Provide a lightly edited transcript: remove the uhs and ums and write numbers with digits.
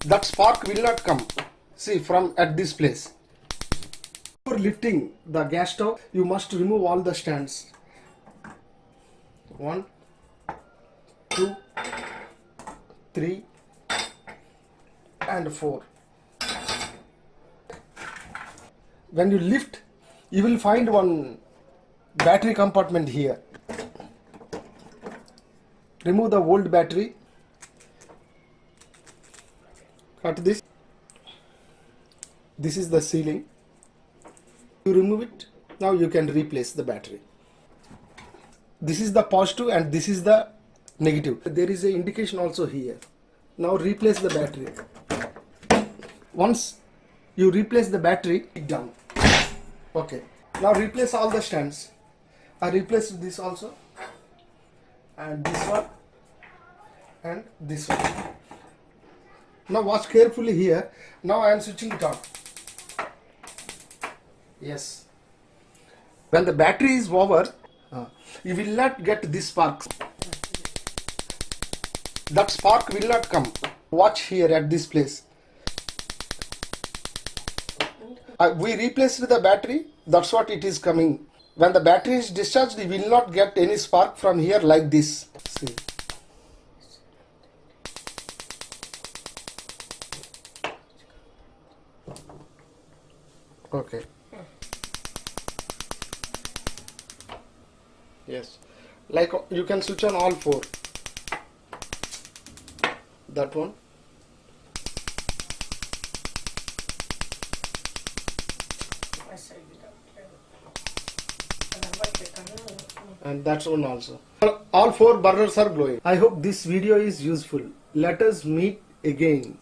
that spark will not come. See, from at this place. For lifting the gas stove, you must remove all the stands. 1, 2, 3 and 4. When you lift, you will find one battery compartment here. Remove the old battery. Cut this. This is the ceiling. You remove it. Now you can replace the battery. This is the positive and this is the negative. There is an indication also here. Now replace the battery. Once you replace the battery, it down. Okay. Now replace all the stands. I replaced this also, and this one, and this one. Now watch carefully here. Now I am switching it on. Yes. When the battery is over, you will not get this spark. That spark will not come. Watch here at this place. We replaced the battery. That's what it is coming. When the battery is discharged, you will not get any spark from here like this. See. Okay. Yes. Like you can switch on all 4. That one. And that's one also. All 4 burners are glowing. I hope this video is useful. Let us meet again.